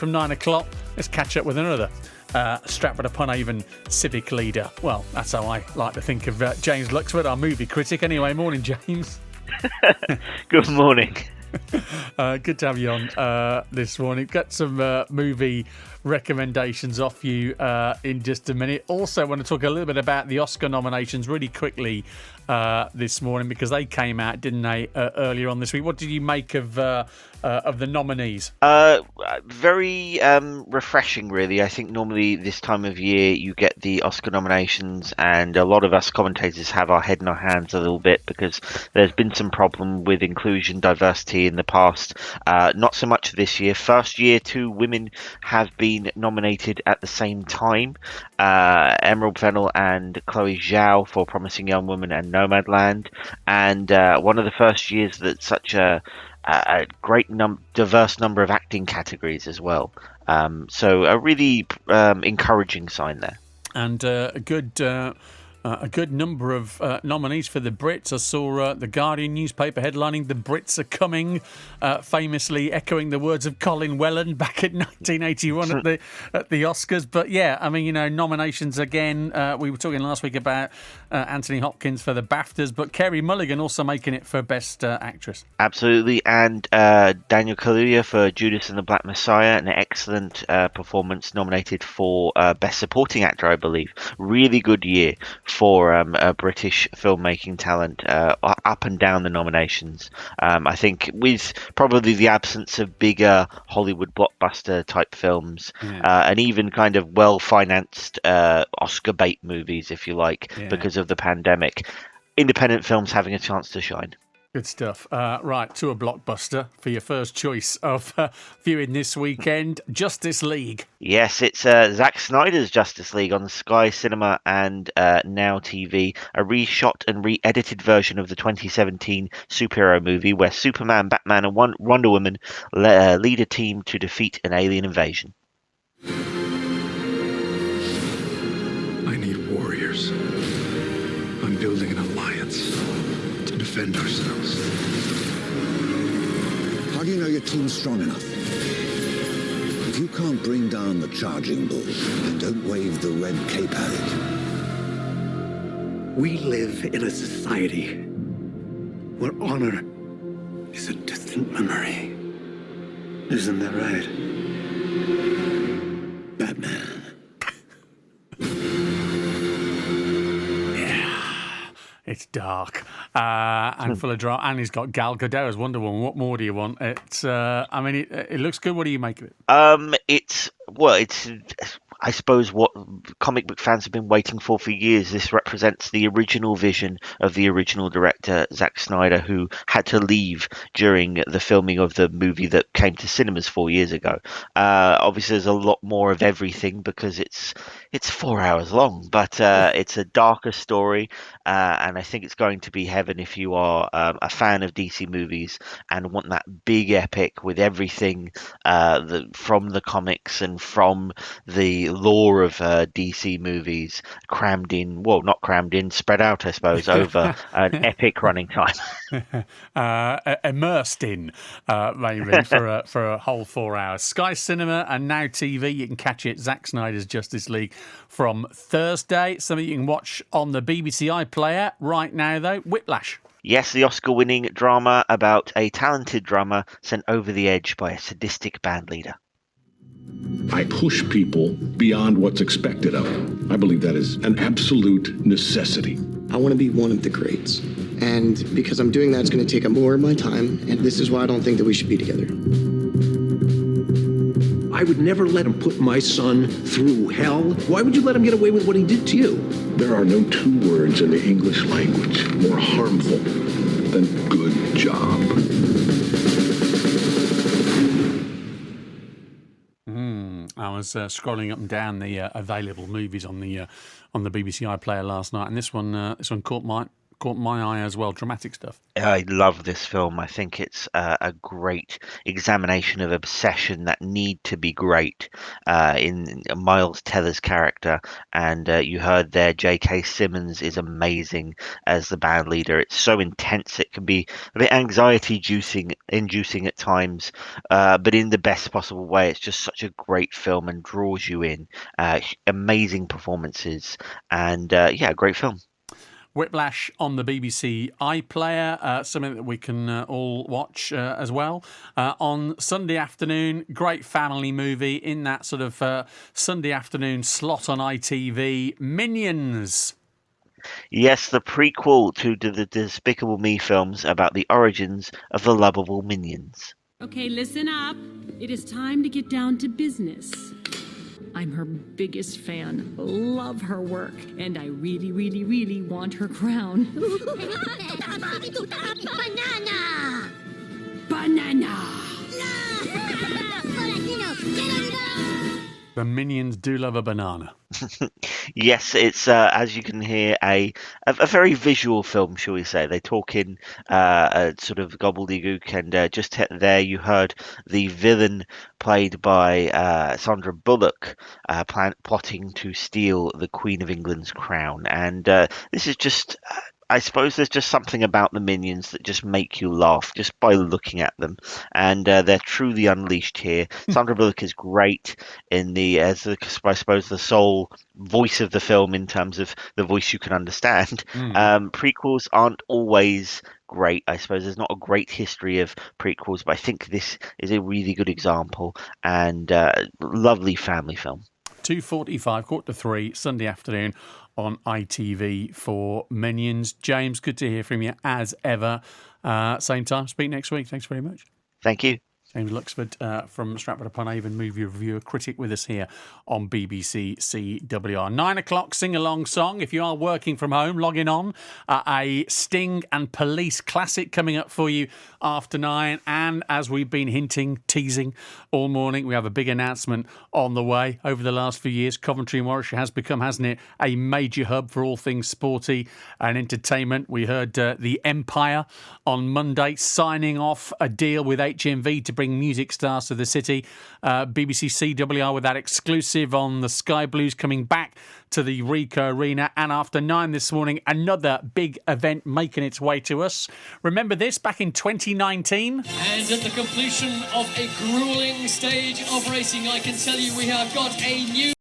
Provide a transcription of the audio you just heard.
from 9 o'clock, let's catch up with another Stratford-upon-Avon civic leader. Well, that's how I like to think of James Luxford, our movie critic. Anyway, morning, James. Good morning. Good to have you on this morning. Got some movie recommendations off you in just a minute. Also want to talk a little bit about the Oscar nominations really quickly this morning, because they came out, didn't they, earlier on this week. What did you make of the nominees? Very refreshing, really. I think normally this time of year you get the Oscar nominations, and a lot of us commentators have our head in our hands a little bit because there's been some problem with inclusion, diversity in the past. Not so much this year. First year, 2 women have been nominated at the same time. Emerald Fennell and Chloe Zhao for Promising Young Woman and Nomadland. And one of the first years that such a great diverse number of acting categories as well. So a really encouraging sign there. And a good number of nominees for the Brits. I saw the Guardian newspaper headlining "The Brits Are Coming," famously echoing the words of Colin Welland back in 1981 at the Oscars. But yeah, I mean, nominations again. We were talking last week about Anthony Hopkins for the BAFTAs, but Carey Mulligan also making it for Best Actress. Absolutely, and Daniel Kaluuya for Judas and the Black Messiah, an excellent performance, nominated for Best Supporting Actor, I believe. Really good year for British filmmaking talent, up and down the nominations. I think with probably the absence of bigger Hollywood blockbuster type films, and even kind of well-financed Oscar bait movies, if you like, because of the pandemic, independent films having a chance to shine. Good stuff. Right, to a blockbuster for your first choice of viewing this weekend, Justice League. Yes, it's Zack Snyder's Justice League on Sky Cinema and Now TV, a reshot and re-edited version of the 2017 superhero movie where Superman, Batman and Wonder Woman lead a team to defeat an alien invasion. I need warriors. I'm building an alliance to defend ourselves. How do you know your team's strong enough? If you can't bring down the charging bull, then don't wave the red cape at it. We live in a society where honor is a distant memory. Isn't that right, Batman? It's dark and full of drama, and he's got Gal Gadot as Wonder Woman. What more do you want? It's, I mean, it looks good. What do you make of it? It's I suppose what comic book fans have been waiting for years. This represents the original vision of the original director, Zack Snyder, who had to leave during the filming of the movie that came to cinemas 4 years ago. Obviously, there's a lot more of everything because it's 4 hours long, but it's a darker story, and I think it's going to be heaven if you are a fan of DC movies and want that big epic with everything from the comics and from the lore of DC movies spread out, I suppose, over an epic running time. Immersed in, maybe, for a whole 4 hours. Sky Cinema and Now TV, you can catch it, Zack Snyder's Justice League, from Thursday. Something you can watch on the BBC iPlayer right now, though, Whiplash. Yes, the Oscar-winning drama about a talented drummer sent over the edge by a sadistic band leader. I push people beyond what's expected of them. I believe that is an absolute necessity. I want to be one of the greats. And because I'm doing that, it's going to take up more of my time. And this is why I don't think that we should be together. I would never let him put my son through hell. Why would you let him get away with what he did to you? There are no 2 words in the English language more harmful than good job. I was scrolling up and down the available movies on the BBC iPlayer last night, and this one caught my eye as well. Dramatic stuff. I love this film. I think it's a great examination of obsession that need to be great in Miles Teller's character. And you heard there, J.K. Simmons is amazing as the band leader. It's so intense. It can be a bit inducing at times, but in the best possible way. It's just such a great film and draws you in. Amazing performances and great film. Whiplash on the BBC iPlayer, something that we can all watch as well. On Sunday afternoon, great family movie in that sort of Sunday afternoon slot on ITV, Minions. Yes, the prequel to the Despicable Me films about the origins of the lovable minions. Okay, listen up. It is time to get down to business. I'm her biggest fan, love her work, and I really, really, really want her crown. Banana! The Minions do love a banana. Yes, it's as you can hear a very visual film, shall we say? They talk in a sort of gobbledygook, and just there you heard the villain played by Sandra Bullock plotting to steal the Queen of England's crown, and this is just. I suppose there's just something about the Minions that just make you laugh just by looking at them, and they're truly unleashed here. Sandra Bullock is great in I suppose the sole voice of the film in terms of the voice you can understand. Prequels aren't always great. I suppose there's not a great history of prequels, but I think this is a really good example and lovely family film. 2:45, 2:45, Sunday afternoon on ITV for Minions. James, good to hear from you as ever. Same time, speak next week. Thanks very much. Thank you. James Luxford from Stratford-upon-Avon, movie reviewer, critic with us here on BBC CWR. 9 o'clock sing-along song. If you are working from home, logging on. A Sting and Police classic coming up for you after 9. And as we've been teasing all morning, we have a big announcement on the way. Over the last few years, Coventry and Warwickshire has become, hasn't it, a major hub for all things sporty and entertainment. We heard the Empire on Monday signing off a deal with HMV to bring music stars to the city. BBC CWR with that exclusive on the Sky Blues coming back to the Ricoh Arena. And after 9 this morning, another big event making its way to us. Remember this, back in 2019? And at the completion of a grueling stage of racing, I can tell you we have got a new